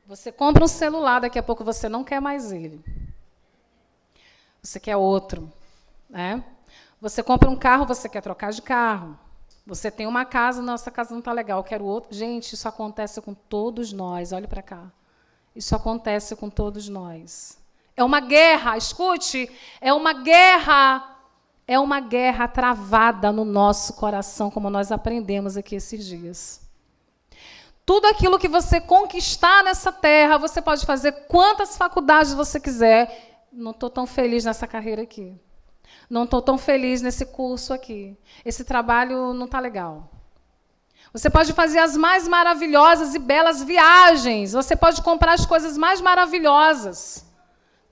Você compra um celular, daqui a pouco você não quer mais ele. Você quer outro. Né? Você compra um carro, você quer trocar de carro. Você tem uma casa, nossa casa não está legal, eu quero outro. Gente, isso acontece com todos nós. Olhe para cá. Isso acontece com todos nós. É uma guerra, escute, é uma guerra travada no nosso coração, como nós aprendemos aqui esses dias. Tudo aquilo que você conquistar nessa terra, você pode fazer quantas faculdades você quiser. Não estou tão feliz nessa carreira aqui. Não estou tão feliz nesse curso aqui. Esse trabalho não está legal. Você pode fazer as mais maravilhosas e belas viagens. Você pode comprar as coisas mais maravilhosas.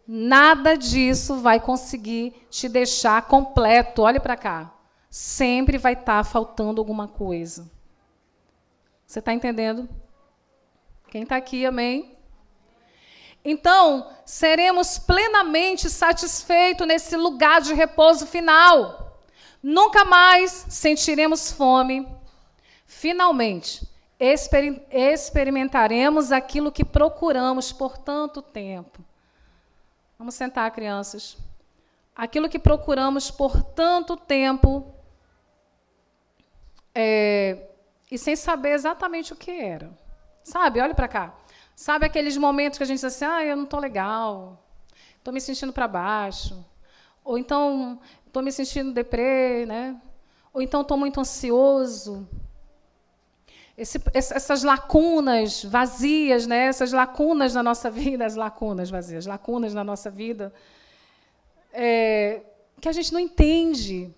Nada disso vai conseguir te deixar completo. Olhe para cá. Sempre vai estar faltando alguma coisa. Você está entendendo? Quem está aqui, amém? Então, seremos plenamente satisfeitos nesse lugar de repouso final. Nunca mais sentiremos fome. Finalmente, experimentaremos aquilo que procuramos por tanto tempo. Vamos sentar, crianças. Aquilo que procuramos por tanto tempo, e sem saber exatamente o que era. Sabe, olha para cá. Sabe aqueles momentos que a gente diz assim, eu não estou legal, estou me sentindo para baixo, ou então estou me sentindo deprê, né? Ou então estou muito ansioso. Essas lacunas vazias, né? Essas lacunas na nossa vida, as lacunas vazias, lacunas na nossa vida, que a gente não entende.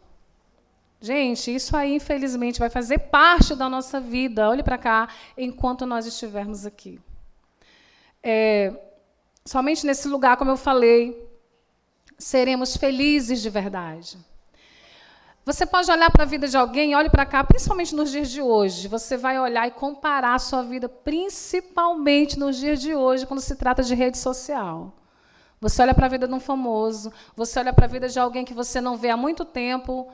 Gente, isso aí, infelizmente, vai fazer parte da nossa vida. Olhe para cá, enquanto nós estivermos aqui. Somente nesse lugar, como eu falei, seremos felizes de verdade. Você pode olhar para a vida de alguém, olhe para cá, principalmente nos dias de hoje. Você vai olhar e comparar a sua vida, principalmente nos dias de hoje, quando se trata de rede social. Você olha para a vida de um famoso, você olha para a vida de alguém que você não vê há muito tempo.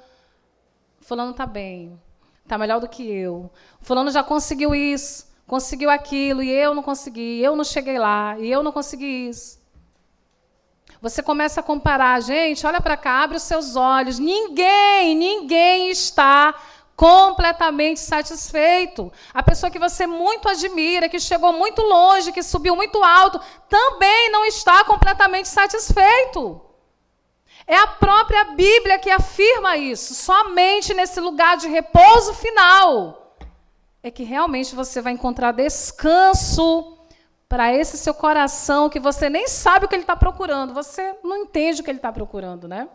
Fulano está bem, está melhor do que eu. Fulano já conseguiu isso, conseguiu aquilo, e eu não consegui, eu não cheguei lá, e eu não consegui isso. Você começa a comparar, gente, olha para cá, abre os seus olhos. Ninguém está completamente satisfeito. A pessoa que você muito admira, que chegou muito longe, que subiu muito alto, também não está completamente satisfeito. É a própria Bíblia que afirma isso. Somente nesse lugar de repouso final é que realmente você vai encontrar descanso para esse seu coração que você nem sabe o que ele está procurando. Você não entende o que ele está procurando, né?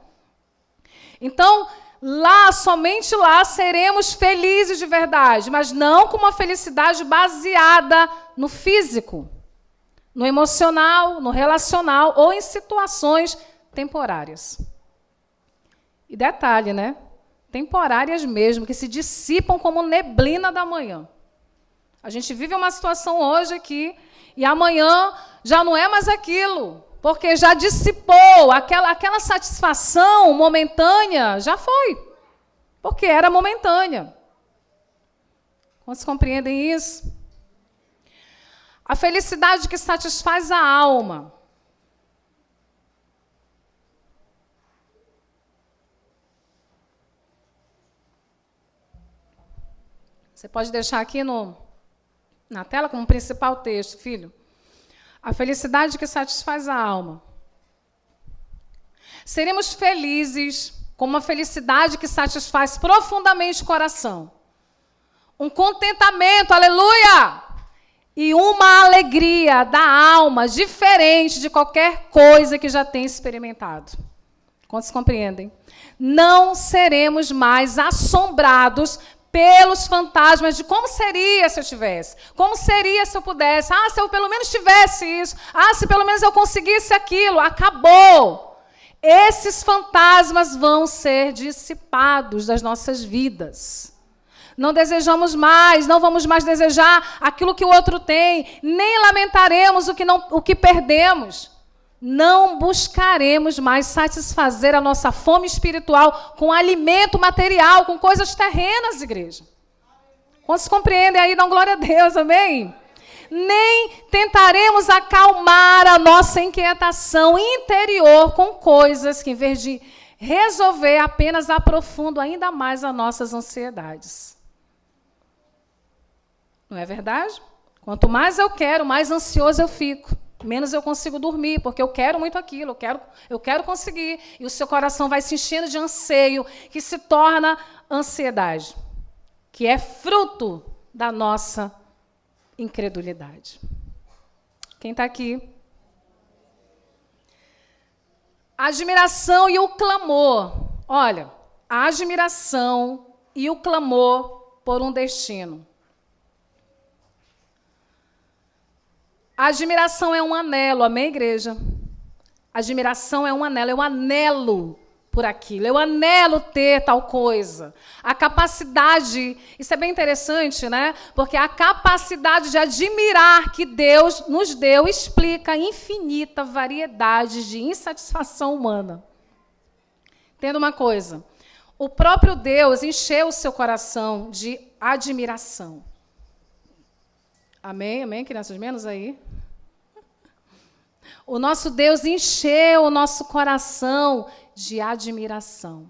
Então, somente lá, seremos felizes de verdade, mas não com uma felicidade baseada no físico, no emocional, no relacional ou em situações temporárias. E detalhe, né? Temporárias mesmo, que se dissipam como neblina da manhã. A gente vive uma situação hoje aqui e amanhã já não é mais aquilo, porque já dissipou, aquela satisfação momentânea já foi, porque era momentânea. Vocês compreendem isso? A felicidade que satisfaz a alma. Você pode deixar aqui na tela como principal texto, filho. A felicidade que satisfaz a alma. Seremos felizes com uma felicidade que satisfaz profundamente o coração. Um contentamento, aleluia! E uma alegria da alma diferente de qualquer coisa que já tenha experimentado. Quantos compreendem? Não seremos mais assombrados pelos fantasmas de como seria se eu tivesse, como seria se eu pudesse, se eu pelo menos tivesse isso, se pelo menos eu conseguisse aquilo, acabou. Esses fantasmas vão ser dissipados das nossas vidas. Não desejamos mais, não vamos mais desejar aquilo que o outro tem, nem lamentaremos o que perdemos. Não buscaremos mais satisfazer a nossa fome espiritual com alimento material, com coisas terrenas, igreja. Quantos compreendem aí? Dão glória a Deus, amém? Nem tentaremos acalmar a nossa inquietação interior com coisas que, em vez de resolver, apenas aprofundam ainda mais as nossas ansiedades. Não é verdade? Quanto mais eu quero, mais ansioso eu fico. Menos eu consigo dormir, porque eu quero muito aquilo, eu quero conseguir. E o seu coração vai se enchendo de anseio, que se torna ansiedade, que é fruto da nossa incredulidade. Quem está aqui? A admiração e o clamor. Olha, a admiração e o clamor por um destino. A admiração é um anelo, amém, igreja? A admiração é um anelo, eu anelo por aquilo, eu anelo ter tal coisa. A capacidade, isso é bem interessante, né? Porque a capacidade de admirar que Deus nos deu explica a infinita variedade de insatisfação humana. Entenda uma coisa, o próprio Deus encheu o seu coração de admiração. Amém? Amém, crianças? Menos aí. O nosso Deus encheu o nosso coração de admiração.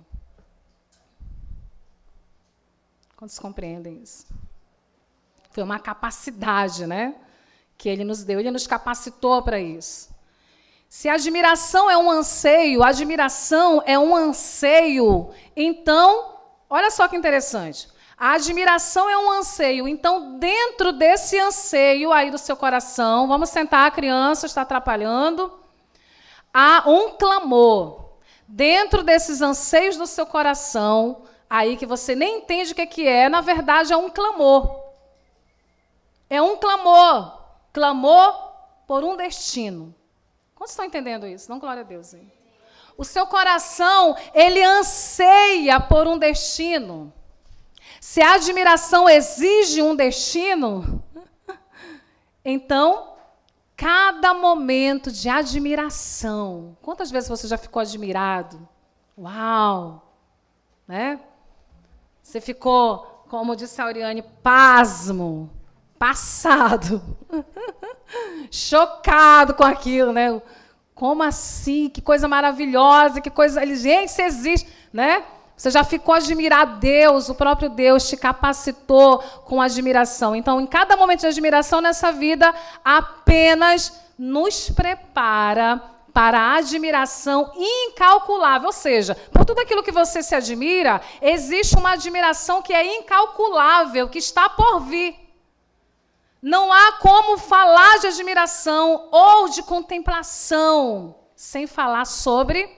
Quantos compreendem isso? Foi uma capacidade, né? Que Ele nos deu. Ele nos capacitou para isso. Se a admiração é um anseio, então, olha só que interessante. A admiração é um anseio. Então, dentro desse anseio aí do seu coração, vamos sentar, a criança está atrapalhando, há um clamor. Dentro desses anseios do seu coração, aí que você nem entende o que é, na verdade é um clamor. É um clamor. Clamor por um destino. Quantos estão entendendo isso? Não, glória a Deus. Hein? O seu coração, ele anseia por um destino. Se a admiração exige um destino, então, cada momento de admiração. Quantas vezes você já ficou admirado? Uau! Né? Você ficou, como disse a Auriane, pasmo, passado, chocado com aquilo, né? Como assim? Que coisa maravilhosa, que coisa... Gente, isso existe, né? Você já ficou admirado, Deus, o próprio Deus te capacitou com admiração. Então, em cada momento de admiração nessa vida, apenas nos prepara para a admiração incalculável. Ou seja, por tudo aquilo que você se admira, existe uma admiração que é incalculável, que está por vir. Não há como falar de admiração ou de contemplação sem falar sobre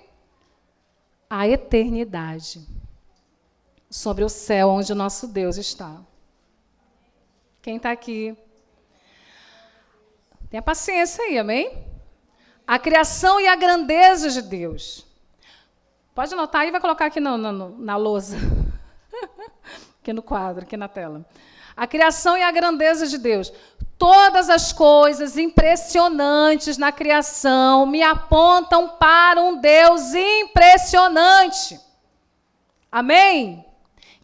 a eternidade, sobre o céu onde o nosso Deus está. Quem está aqui? Tenha paciência aí, amém? A criação e a grandeza de Deus. Pode anotar aí, vai colocar aqui na lousa. Aqui no quadro, aqui na tela. A criação e a grandeza de Deus. Todas as coisas impressionantes na criação me apontam para um Deus impressionante. Amém?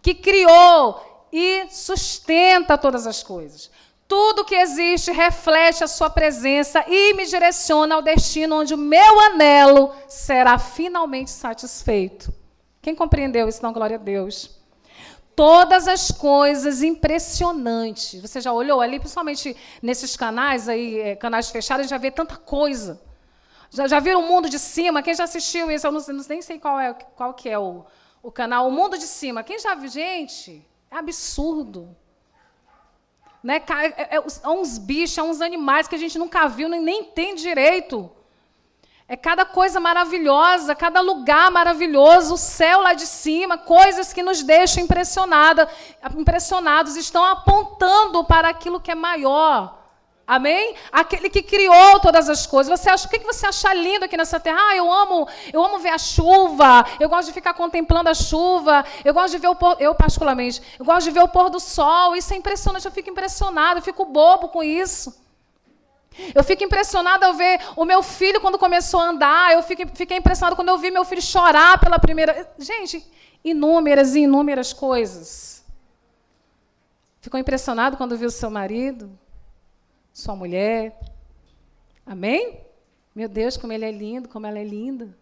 Que criou e sustenta todas as coisas. Tudo que existe reflete a sua presença e me direciona ao destino onde o meu anelo será finalmente satisfeito. Quem compreendeu isso? Não, glória a Deus. Todas as coisas impressionantes. Você já olhou ali, principalmente nesses canais aí, canais fechados, já vê tanta coisa. Já viram o Mundo de Cima? Quem já assistiu isso? Eu nem sei qual que é o canal. O Mundo de Cima. Quem já viu? Gente, é absurdo. Né? É uns bichos, é uns animais que a gente nunca viu, nem entende direito. É cada coisa maravilhosa, cada lugar maravilhoso, o céu lá de cima, coisas que nos deixam impressionados, estão apontando para aquilo que é maior. Amém? Aquele que criou todas as coisas. O que você acha lindo aqui nessa terra? Eu amo ver a chuva, eu gosto de ficar contemplando a chuva, eu gosto de ver eu particularmente, eu gosto de ver o pôr do sol, isso é impressionante, eu fico impressionado, eu fico bobo com isso. Eu fico impressionada ao ver o meu filho quando começou a andar. Eu fiquei impressionada quando eu vi meu filho chorar pela primeira... Gente, inúmeras e inúmeras coisas. Ficou impressionado quando viu seu marido? Sua mulher? Amém? Meu Deus, como ele é lindo, como ela é linda.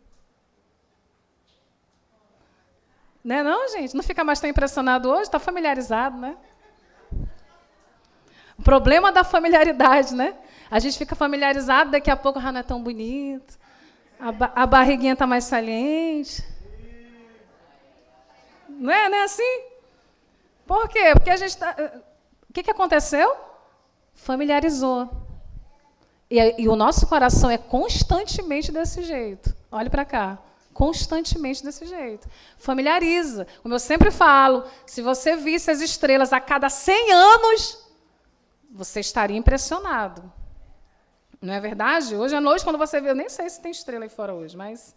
Não é não, gente? Não fica mais tão impressionado hoje? Está familiarizado, né? O problema da familiaridade, né? A gente fica familiarizado, daqui a pouco não é tão bonito, a barriguinha está mais saliente. Não é assim? Por quê? Porque a gente está... O que aconteceu? Familiarizou. E o nosso coração é constantemente desse jeito. Olhe para cá. Constantemente desse jeito. Familiariza. Como eu sempre falo, se você visse as estrelas a cada 100 anos, você estaria impressionado. Não é verdade? Hoje à noite, quando você vê, eu nem sei se tem estrela aí fora hoje, mas...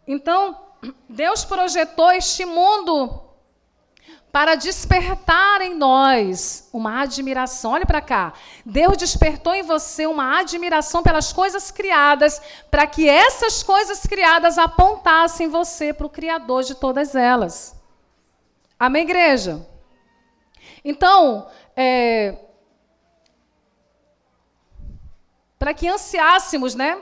Então, Deus projetou este mundo para despertar em nós uma admiração. Olha para cá. Deus despertou em você uma admiração pelas coisas criadas, para que essas coisas criadas apontassem você para o Criador de todas elas. Amém, igreja? Então, para que ansiássemos, né,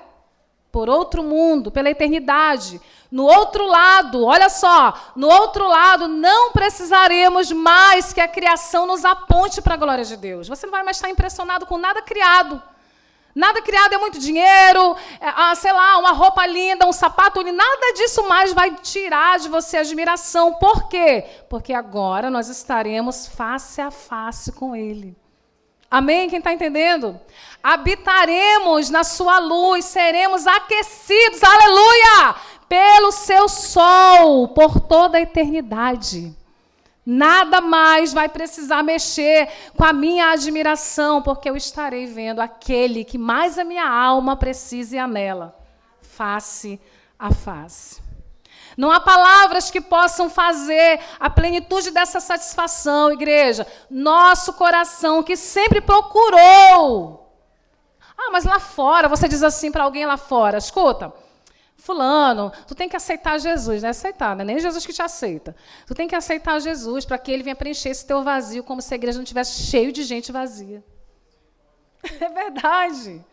por outro mundo, pela eternidade. No outro lado, olha só, no outro lado não precisaremos mais que a criação nos aponte para a glória de Deus. Você não vai mais estar impressionado com nada criado. Nada criado é muito dinheiro, sei lá, uma roupa linda, um sapato lindo, nada disso mais vai tirar de você a admiração. Por quê? Porque agora nós estaremos face a face com Ele. Amém? Quem está entendendo? Habitaremos na sua luz, seremos aquecidos, aleluia, pelo seu sol, por toda a eternidade. Nada mais vai precisar mexer com a minha admiração, porque eu estarei vendo aquele que mais a minha alma precisa e anela, face a face. Não há palavras que possam fazer a plenitude dessa satisfação, igreja. Nosso coração que sempre procurou. Mas lá fora, você diz assim para alguém lá fora, escuta, fulano, tu tem que aceitar Jesus, né? Aceitar, não é nem Jesus que te aceita. Tu tem que aceitar Jesus para que ele venha preencher esse teu vazio, como se a igreja não estivesse cheio de gente vazia. É verdade.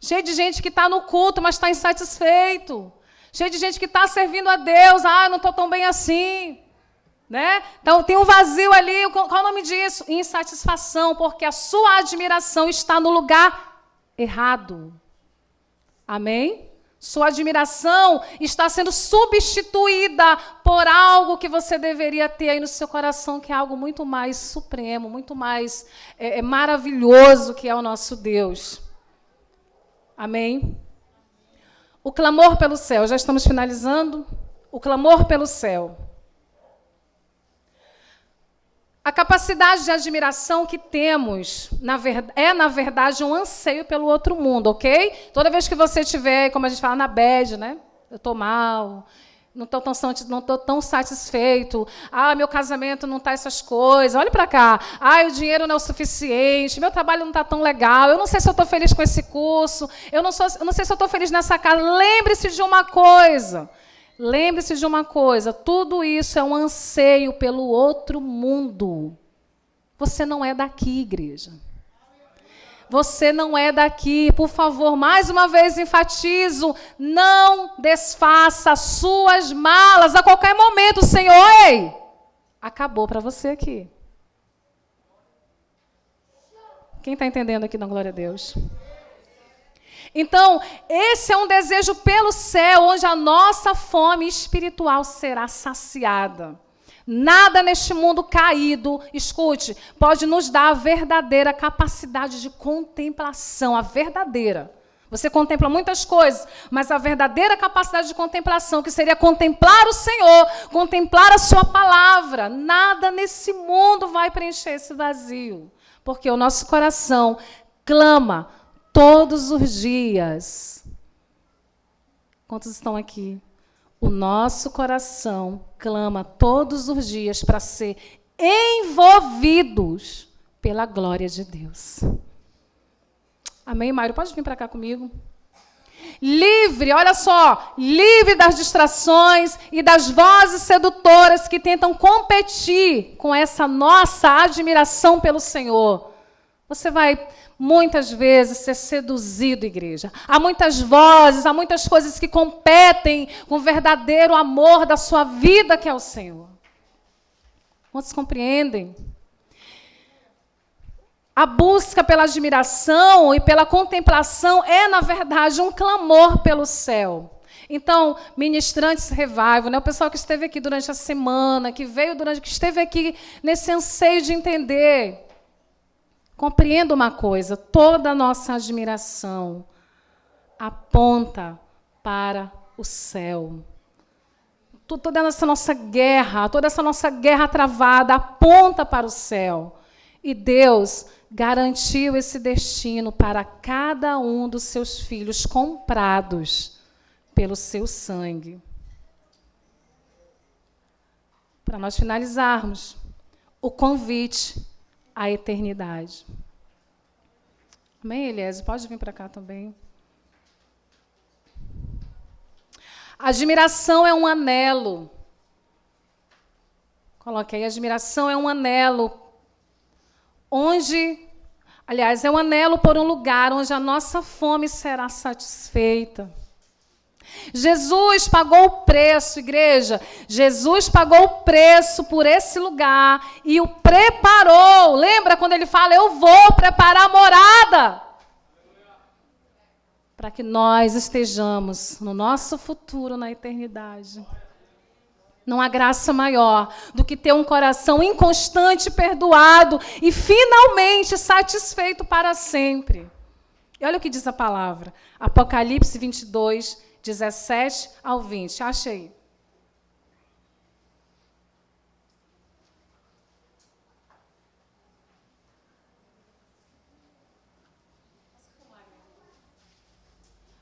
Cheio de gente que está no culto, mas está insatisfeito. Cheio de gente que está servindo a Deus. Não estou tão bem assim. Né? Então, tem um vazio ali. Qual é o nome disso? Insatisfação, porque a sua admiração está no lugar errado. Amém? Sua admiração está sendo substituída por algo que você deveria ter aí no seu coração, que é algo muito mais supremo, muito mais maravilhoso, que é o nosso Deus. Amém? O clamor pelo céu, já estamos finalizando. O clamor pelo céu. A capacidade de admiração que temos, na verdade, um anseio pelo outro mundo, ok? Toda vez que você estiver, como a gente fala, na bad, né? Eu estou mal, não estou tão satisfeito. Meu casamento não está essas coisas. Olhe para cá. O dinheiro não é o suficiente. Meu trabalho não está tão legal. Eu não sei se eu estou feliz com esse curso. Eu não sei se eu estou feliz nessa casa. Lembre-se de uma coisa. Lembre-se de uma coisa. Tudo isso é um anseio pelo outro mundo. Você não é daqui, igreja. Você não é daqui. Por favor, mais uma vez enfatizo, não desfaça suas malas a qualquer momento, Senhor. Ei! acabou para você aqui. Quem está entendendo aqui, dá glória a Deus? Então, esse é um desejo pelo céu, onde a nossa fome espiritual será saciada. Nada neste mundo caído, escute, pode nos dar a verdadeira capacidade de contemplação, a verdadeira. Você contempla muitas coisas, mas a verdadeira capacidade de contemplação, que seria contemplar o Senhor, contemplar a sua palavra, nada nesse mundo vai preencher esse vazio, porque o nosso coração clama todos os dias. Quantos estão aqui? O nosso coração clama todos os dias para ser envolvidos pela glória de Deus. Amém, Mário? Pode vir para cá comigo. Livre, olha só, livre das distrações e das vozes sedutoras que tentam competir com essa nossa admiração pelo Senhor. Você vai muitas vezes ser seduzido, igreja. Há muitas vozes, há muitas coisas que competem com o verdadeiro amor da sua vida, que é o Senhor. Quantos compreendem? A busca pela admiração e pela contemplação é, na verdade, um clamor pelo céu. Então, ministrantes revival, né, o pessoal que esteve aqui durante a semana, que esteve aqui nesse anseio de entender. Compreenda uma coisa, toda a nossa admiração aponta para o céu. Toda essa nossa guerra travada aponta para o céu. E Deus garantiu esse destino para cada um dos seus filhos comprados pelo seu sangue. Para nós finalizarmos, o convite à eternidade. Amém, Eliésio? Pode vir para cá também. A admiração é um anelo. Coloque aí, a admiração é um anelo. É um anelo por um lugar onde a nossa fome será satisfeita. Jesus pagou o preço, igreja. Jesus pagou o preço por esse lugar e o preparou. Lembra quando ele fala, eu vou preparar a morada? Para que nós estejamos no nosso futuro, na eternidade. Não há graça maior do que ter um coração inconstante, perdoado e finalmente satisfeito para sempre. E olha o que diz a palavra. Apocalipse 22, 17 ao 20. Acha aí.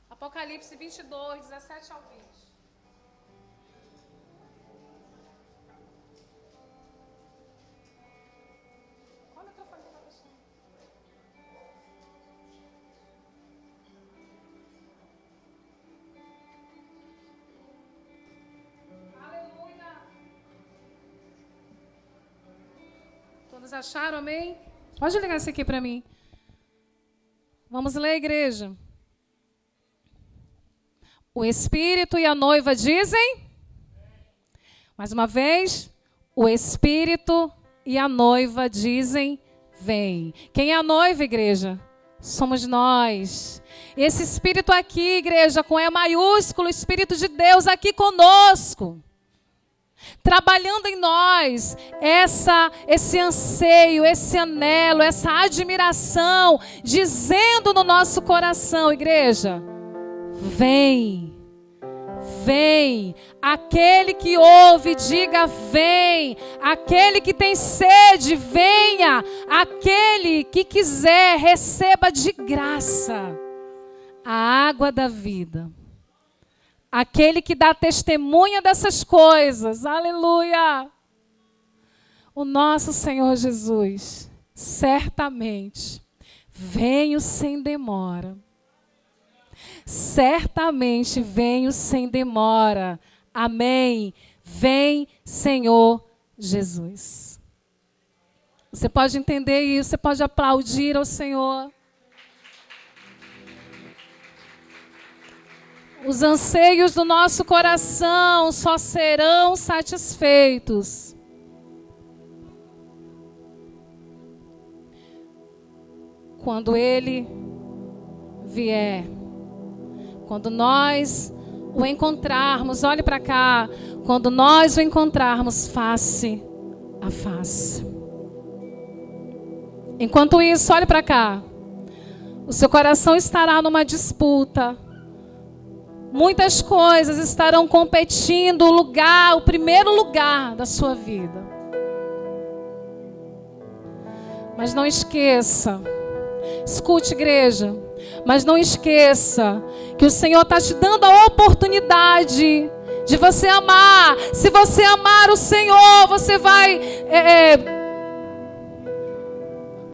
Apocalipse 22, 17 ao 20. Todos acharam, amém? Pode ligar isso aqui para mim. Vamos ler, igreja. O Espírito e a noiva dizem? Mais uma vez. O Espírito e a noiva dizem, vem. Quem é a noiva, igreja? Somos nós. Esse Espírito aqui, igreja, com E maiúsculo, o Espírito de Deus aqui conosco. Trabalhando em nós esse anseio, esse anelo, essa admiração, dizendo no nosso coração, igreja, vem, vem, aquele que ouve, diga vem, aquele que tem sede, venha, aquele que quiser, receba de graça a água da vida. Aquele que dá testemunha dessas coisas. Aleluia! O nosso Senhor Jesus, certamente, venho sem demora. Certamente venho sem demora. Amém. Vem, Senhor Jesus. Você pode entender isso, você pode aplaudir ao Senhor. Os anseios do nosso coração só serão satisfeitos quando Ele vier, quando nós o encontrarmos, olhe para cá, quando nós o encontrarmos face a face. Enquanto isso, olhe para cá, o seu coração estará numa disputa. Muitas coisas estarão competindo o primeiro lugar da sua vida. Mas não esqueça, escute, igreja, mas não esqueça que o Senhor está te dando a oportunidade de você amar. Se você amar o Senhor, você vai